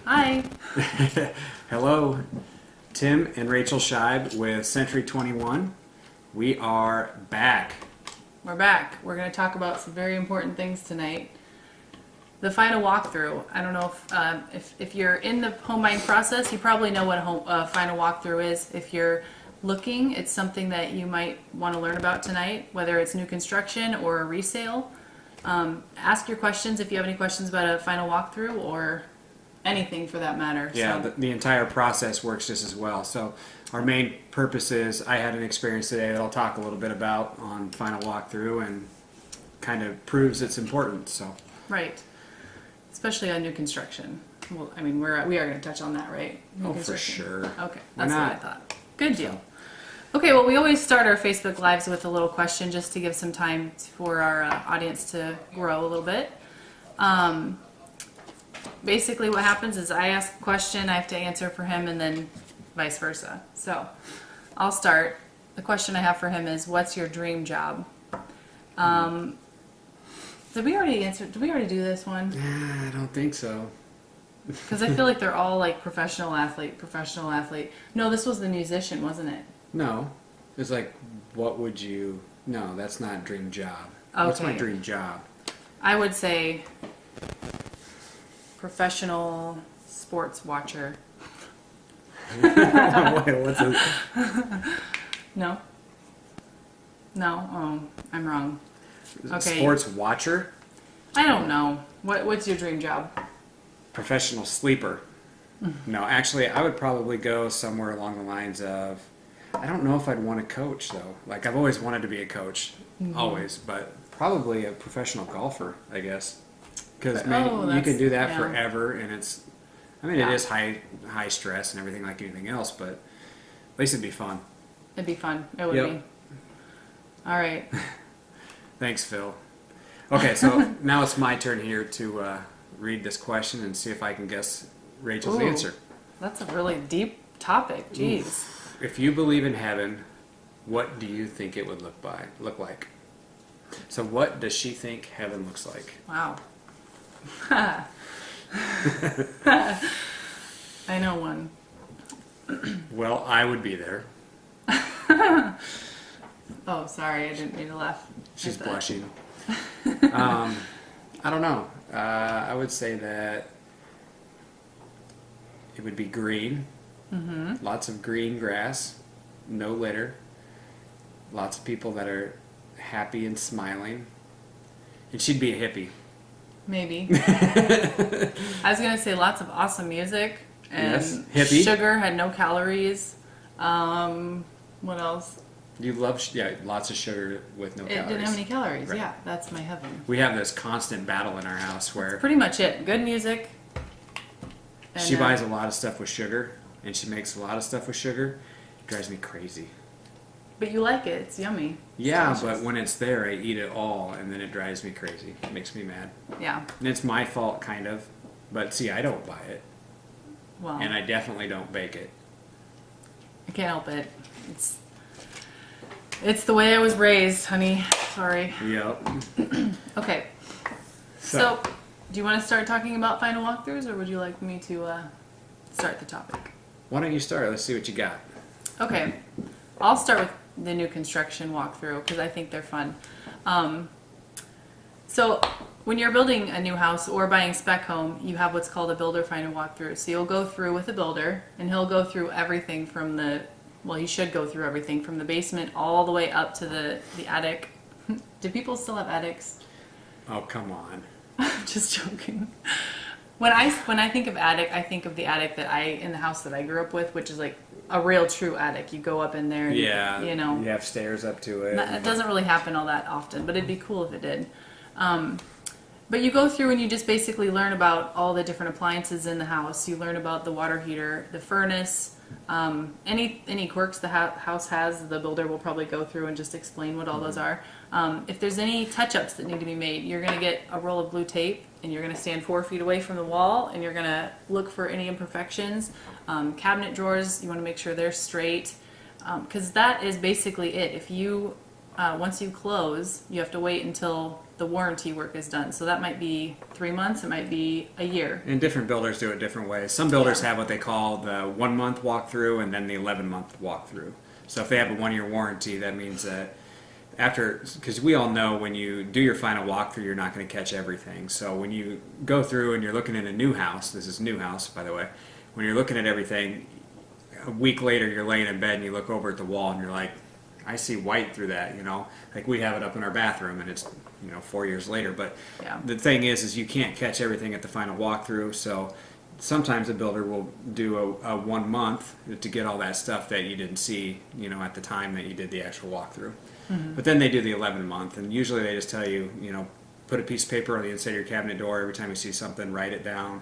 Hi. Hello, Tim and Rachel Scheib with Century 21. We are back. We're back. We're going to talk about some very important things tonight. The final walkthrough. I don't know if you're in the home buying process, you probably know what a final walkthrough is. If you're looking, it's something that you might want to learn about tonight, whether it's new construction or a resale. Ask your questions if you have any questions about a final walkthrough or anything for that matter. Yeah, So, the entire process works just as well. So our main purpose is, I had an experience today that I'll talk a little bit about on final walkthrough and kind of proves its importance. So right. Especially on new construction. Well, I mean, we are going to touch on that, right? New Oh, for construction. sure. Okay, Why that's what I not? thought. Good deal. Okay, well, we always start our Facebook Lives with a little question just to give some time for our audience to grow a little bit. Basically, what happens is I ask a question, I have to answer for him, and then vice versa. So, I'll start. The question I have for him is, what's your dream job? Did we already answer? Did we already do this one? I don't think so. Because I feel like they're all like professional athlete, professional athlete. No, this was the musician, wasn't it? No. It's like, what would you... No, that's not dream job. What's my Okay. dream job? I would say professional sports watcher. Wait, what's a... No? No? Oh, I'm wrong. Okay. Sports watcher? I don't know. What's your dream job? Professional sleeper. No, actually, I would probably go somewhere along the lines of, I don't know if I'd want to coach though. Like, I've always wanted to be a coach, always, but probably a professional golfer, I guess. Because man, you can do that yeah. forever, and it's, I mean, Yeah. it is high stress and everything like anything else, but at least it'd be fun. It'd be fun. It would Yep. be. All right. Thanks, Phil. Okay, so now it's my turn here to read this question and see if I can guess Rachel's Ooh. answer. That's a really deep topic. Jeez. If you believe in heaven, what do you think it would look like? So what does she think heaven looks like? Wow. I know one. Well, I would be there. Oh, sorry. I didn't mean to laugh. She's at that. blushing. I don't know. I would say that it would be green. Mm-hmm. Lots of green grass. No litter. Lots of people that are happy and smiling. And she'd be a hippie. Maybe. I was going to say lots of awesome music. And Yes, hippie. sugar had no calories. What else? You love, lots of sugar with no It calories. didn't have any calories. Right. Yeah, that's my heaven. We have this constant battle in our house where Pretty much it. Good music. And, she buys a lot of stuff with sugar, and she makes a lot of stuff with sugar. It drives me crazy. But you like it. It's yummy. Yeah, Delicious. but when it's there, I eat it all, and then it drives me crazy. It makes me mad. Yeah. And it's my fault, kind of. But see, I don't buy it, Well, and I definitely don't bake it. I can't help it. It's the way I was raised, honey. Sorry. Yep. Okay. So, do you want to start talking about final walkthroughs, or would you like me to start the topic? Why don't you start? Let's see what you got. Okay. I'll start with the new construction walkthrough because I think they're fun. So, when you're building a new house or buying spec home, you have what's called a builder final walkthrough. So, you'll go through with a builder, and he'll go through everything from he should go through everything from the basement all the way up to the attic. Do people still have attics? Oh, come on. I'm just joking. When I think of attic, I think of the attic in the house that I grew up with, which is like a real true attic. You go up in there and Yeah. you know. You have stairs up to it. It doesn't really happen all that often, but it'd be cool if it did. But you go through and you just basically learn about all the different appliances in the house. You learn about the water heater, the furnace, any quirks the house has, the builder will probably go through and just explain what all those are. If there's any touch-ups that need to be made, you're going to get a roll of blue tape and you're going to stand 4 feet away from the wall and you're going to look for any imperfections. Cabinet drawers, you want to make sure they're straight, because that is basically it. If you once you close, you have to wait until the warranty work is done. So that might be 3 months, it might be a year. And different builders do it different ways. Some builders Yeah. have what they call the 1 month walkthrough and then the 11-month walkthrough. So if they have a 1-year warranty, that means that after, because we all know when you do your final walkthrough, you're not going to catch everything. So when you go through and you're looking at a new house, this is new house, by the way, when you're looking at everything, a week later you're laying in bed and you look over at the wall and you're like, I see white through that, you know, like we have it up in our bathroom and it's, you know, 4 years later. But Yeah. the thing is you can't catch everything at the final walkthrough. So sometimes a builder will do a 1 month to get all that stuff that you didn't see, you know, at the time that you did the actual walkthrough. But then they do the 11 month, and usually they just tell you, you know, put a piece of paper on the inside of your cabinet door. Every time you see something, write it down.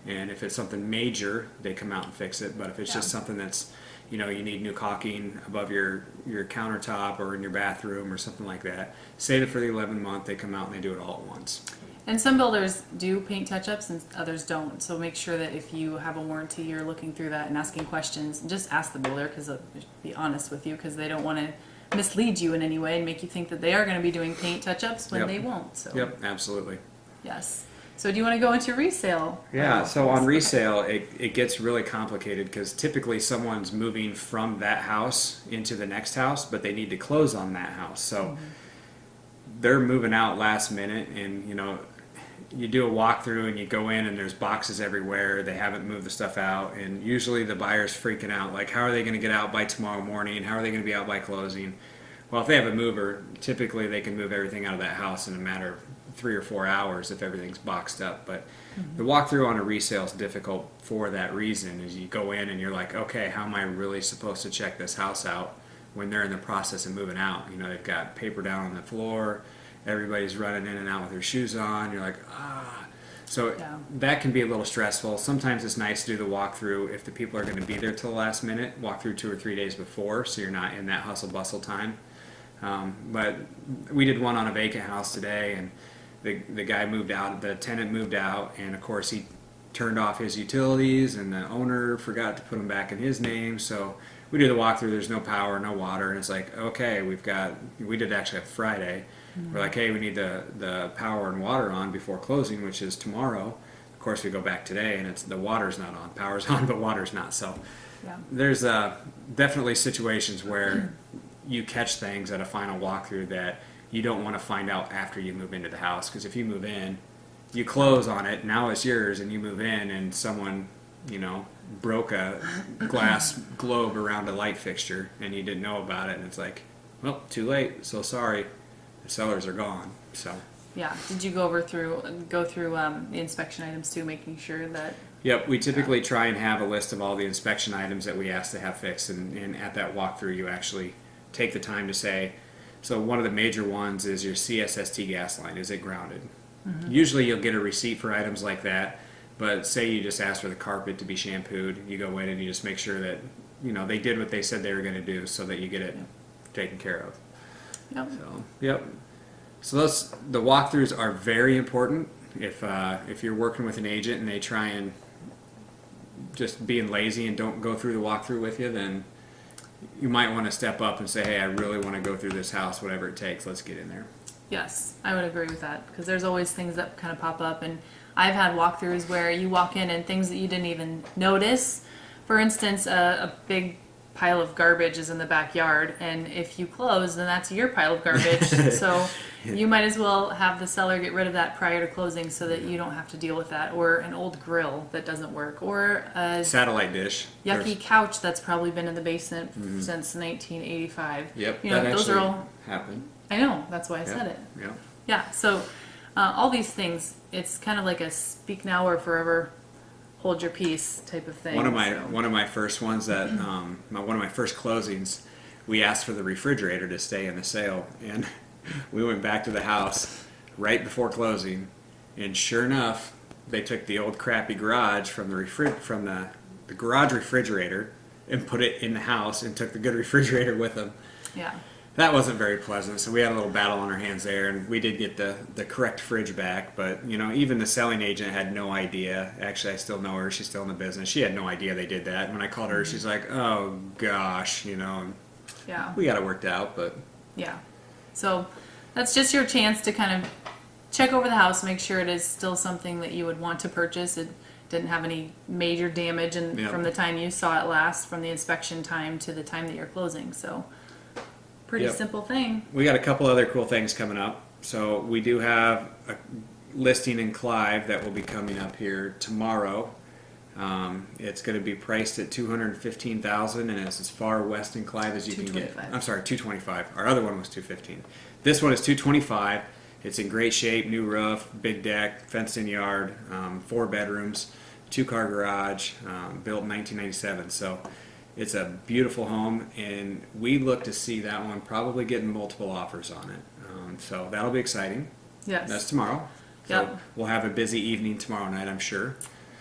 And if it's something major, they come out and fix it. But if it's just something that's, you know, you need new caulking above your countertop or in your bathroom or something like that, save it for the 11 month. They come out and they do it all at once. And some builders do paint touch-ups and others don't. So make sure that if you have a warranty, you're looking through that and asking questions. And just ask the builder, because they'll be honest with you, because they don't want to mislead you in any way and make you think that they are going to be doing paint touch-ups when Yep. they won't. So Yep, absolutely. yes. So do you want to go into resale? Yeah, so on resale, it gets really complicated because typically someone's moving from that house into the next house, but they need to close on that house. So they're moving out last minute, and you know, you do a walkthrough and you go in and there's boxes everywhere. They haven't moved the stuff out, and usually the buyer's freaking out. Like, how are they going to get out by tomorrow morning? How are they going to be out by closing? Well, if they have a mover, typically they can move everything out of that house in a matter of 3 or 4 hours if everything's boxed up. But the walkthrough on a resale is difficult for that reason. Is you go in and you're like, okay, how am I really supposed to check this house out when they're in the process of moving out? You know, they've got paper down on the floor, everybody's running in and out with their shoes on. You're like, ah. So that can be a little stressful. Sometimes it's nice to do the walkthrough if the people are going to be there till the last minute, walk through 2 or 3 days before, so you're not in that hustle bustle time. But we did one on a vacant house today, and the guy moved out, the tenant moved out, and of course he turned off his utilities, and the owner forgot to put them back in his name. So we do the walkthrough, there's no power, no water, and it's like, okay, we did actually have Friday. We're like, hey, we need the power and water on before closing, which is tomorrow. Of course, we go back today, and the water's not on. Power's on, but water's not. So there's definitely situations where you catch things at a final walkthrough that you don't want to find out after you move into the house. Because if you move in, you close on it, now it's yours, and you move in, and someone, you know, broke a glass globe around a light fixture, and you didn't know about it, and it's like, well, too late, so sorry. The sellers are gone. So Yeah. Did you go through the inspection items too, making sure that? Yep, we typically try and have a list of all the inspection items that we ask to have fixed, and at that walkthrough you actually take the time to say, so one of the major ones is your CSST gas line, is it grounded? Usually you'll get a receipt for items like that, but say you just ask for the carpet to be shampooed, you go in and you just make sure that, you know, they did what they said they were going to do so that you get it taken care of. Yep. So, yep. So the walkthroughs are very important. If you're working with an agent and they try and just being lazy and don't go through the walkthrough with you, then you might want to step up and say, hey, I really want to go through this house, whatever it takes, let's get in there. Yes, I would agree with that, because there's always things that kind of pop up, and I've had walkthroughs where you walk in and things that you didn't even notice. For instance, a big pile of garbage is in the backyard, and if you close, then that's your pile of garbage. So you might as well have the seller get rid of that prior to closing so that you don't have to deal with that, or an old grill that doesn't work, or a Satellite dish. yucky couch that's probably been in the basement since 1985. Yep, You know, that those actually are all. happened. I know, that's why I said it. Yeah. Yeah, so all these things, it's kind of like a speak now or forever hold your peace type of thing. One of my first ones that one of my first closings, we asked for the refrigerator to stay in the sale, and we went back to the house right before closing, and sure enough, they took the old crappy garage from the garage refrigerator and put it in the house, and took the good refrigerator with them. Yeah. That wasn't very pleasant, so we had a little battle on our hands there, and we did get the correct fridge back, but, you know, even the selling agent had no idea. Actually, I still know her. She's still in the business. She had no idea they did that. And when I called her, she's like, oh, gosh, you know, and Yeah. we got it worked out, but... Yeah. So that's just your chance to kind of check over the house, make sure it is still something that you would want to purchase. It didn't have any major damage from the time you saw it last, from the inspection time to the time that you're closing. So pretty simple thing. We got a couple other cool things coming up. So we do have a listing in Clive that will be coming up here tomorrow. It's going to be priced at $215,000, and it's as far west in Clive as you can get. I'm sorry, $225,000. Our other one was $215,000. This one is $225,000. It's in great shape, new roof, big deck, fenced-in yard, 4 bedrooms, 2-car garage, built in 1997. So it's a beautiful home, and we look to see that one probably getting multiple offers on it. So that'll be exciting. Yes. That's tomorrow. So Yep. we'll have a busy evening tomorrow night, I'm sure.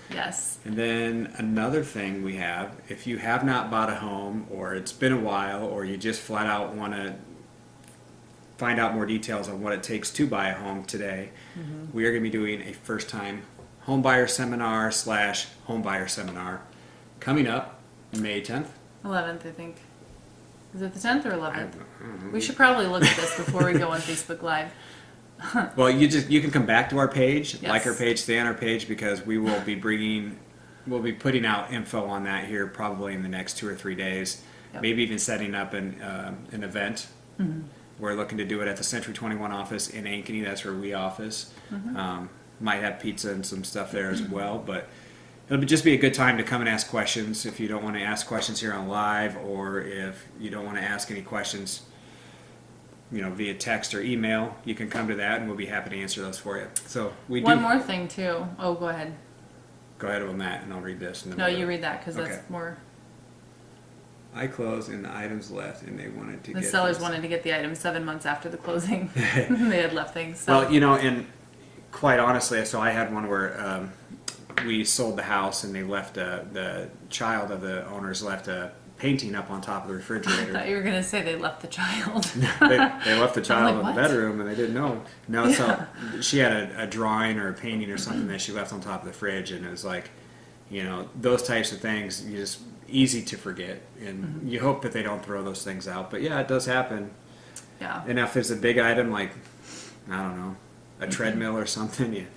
Yes. And then another thing we have, if you have not bought a home, or it's been a while, or you just flat out want to find out more details on what it takes to buy a home today, we are going to be doing a first-time home buyer seminar / home buyer seminar coming up May 10th. 11th, I think. Is it the 10th or 11th? We should probably look at this before we go on Facebook Live. Well, you can come back to our page, Yes. like our page, stay on our page, because we'll be putting out info on that here probably in the next 2 or 3 days. Yep. Maybe even setting up an event. We're looking to do it at the Century 21 office in Ankeny. That's where we office. Might have pizza and some stuff there as well, but it'll just be a good time to come and ask questions. If you don't want to ask questions here on live, or if you don't want to ask any questions, via text or email, you can come to that, and we'll be happy to answer those for you. So we do. One more thing, too. Oh, go ahead. Go ahead on that, and I'll read this. And then No, we'll you read that because Okay. that's more. I closed, and the items left, and they wanted to The get sellers this. wanted to get the item 7 months after the closing. They had left things. So. Well, and quite honestly, so I had one where we sold the house, and they left the child of the owners left a painting up on top of the I refrigerator. thought you were going to say they left the child. they left the child like, in the what? bedroom, and they didn't know. No, so she had a drawing or a painting or something that she left on top of the fridge, and it was like, those types of things, you just easy to forget, and you hope that they don't throw those things out. But yeah, it does happen. Yeah. And if it's a big item like, I don't know, a treadmill or something, you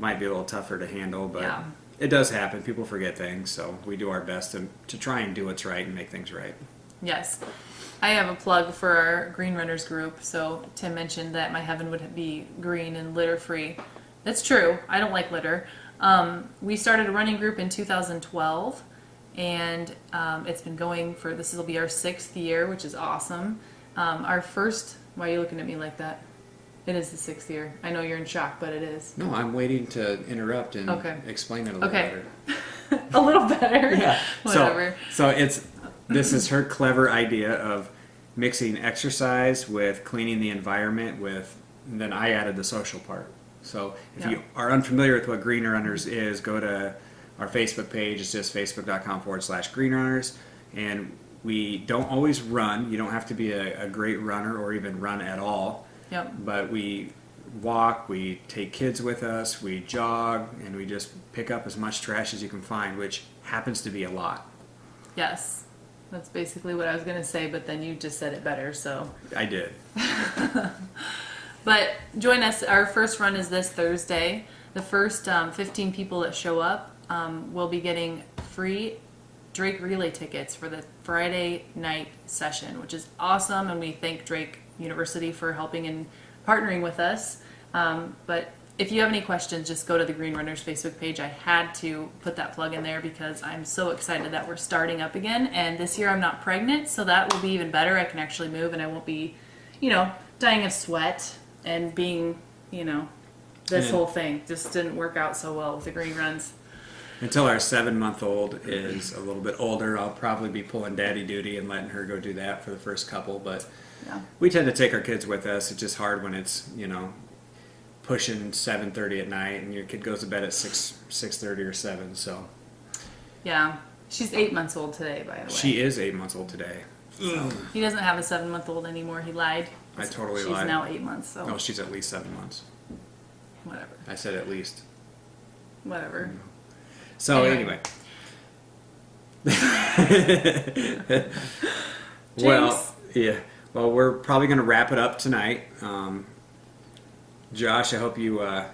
might be a little tougher to handle, but Yeah. it does happen. People forget things, so we do our best to try and do what's right and make things right. Yes. I have a plug for our Green Runners group. So Tim mentioned that my heaven would be green and litter free. That's true. I don't like litter. We started a running group in 2012, and it's been going this will be our 6th year, which is awesome. Our first, why are you looking at me like that? It is the 6th year. I know you're in shock, but it is. No, I'm waiting to interrupt and Okay. explain it a little Okay. better. A little better. Yeah. Whatever. So this is her clever idea of mixing exercise with cleaning the environment and then I added the social part. So if Yeah. you are unfamiliar with what Green Runners is, go to our Facebook page. It's just facebook.com/Green Runners. And we don't always run. You don't have to be a great runner or even run at all. Yep. But we walk, we take kids with us, we jog, and we just pick up as much trash as you can find, which happens to be a lot. Yes. That's basically what I was going to say, but then you just said it better, so. I did. But join us. Our first run is this Thursday. The first 15 people that show up will be getting free Drake relay tickets for the Friday night session, which is awesome, and we thank Drake University for helping and partnering with us. But if you have any questions, just go to the Green Runners Facebook page. I had to put that plug in there because I'm so excited that we're starting up again. And this year I'm not pregnant, so that will be even better. I can actually move, and I won't be, dying of sweat and being, this And- whole thing just didn't work out so well with the green runs. Until our 7-month-old is a little bit older, I'll probably be pulling daddy duty and letting her go do that for the first couple. But Yeah. we tend to take our kids with us. It's just hard when it's, pushing 7:30 at night and your kid goes to bed at 6:30 or 7. So Yeah. She's 8 months old today, by the way. she is 8 months old today. He doesn't have a 7-month-old anymore. He lied. I totally She's lied. now 8 months, so No, she's at least 7 months. whatever. I said at least. Whatever. So Anyway. anyway. Well, Jinx. yeah. Well, we're probably going to wrap it up tonight. Josh, I hope you Ladders,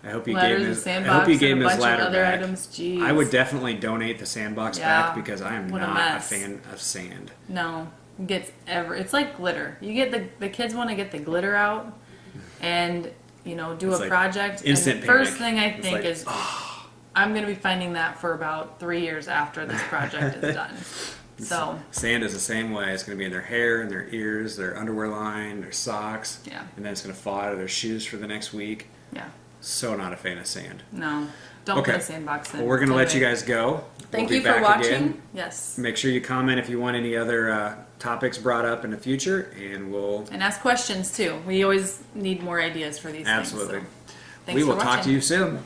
gave the him his, I sandbox, hope you gave and him a his bunch of ladder other back. items. Jeez. I would definitely donate the sandbox Yeah, back because I am what a not a mess. fan of sand. No, it gets it's like glitter. You get the kids want to get the glitter out, and do It's a like project. instant And the first panic. thing I It's think like, is, I'm going to be finding that for about 3 years after this project is done. So Sand is the same way. It's going to be in their hair, in their ears, their underwear line, their socks. Yeah. And then it's going to fall out of their shoes for the next week. yeah, So not a fan of sand. no, don't Okay. put a sandbox in. Well, we're going to let you Anyway, guys go. Thank We'll you be for back watching. again. Yes, Make sure you comment if you want any other topics brought up in the future, and we'll and ask questions too. We always need more ideas for these absolutely. things. So. Thanks We will for talk to watching. you soon.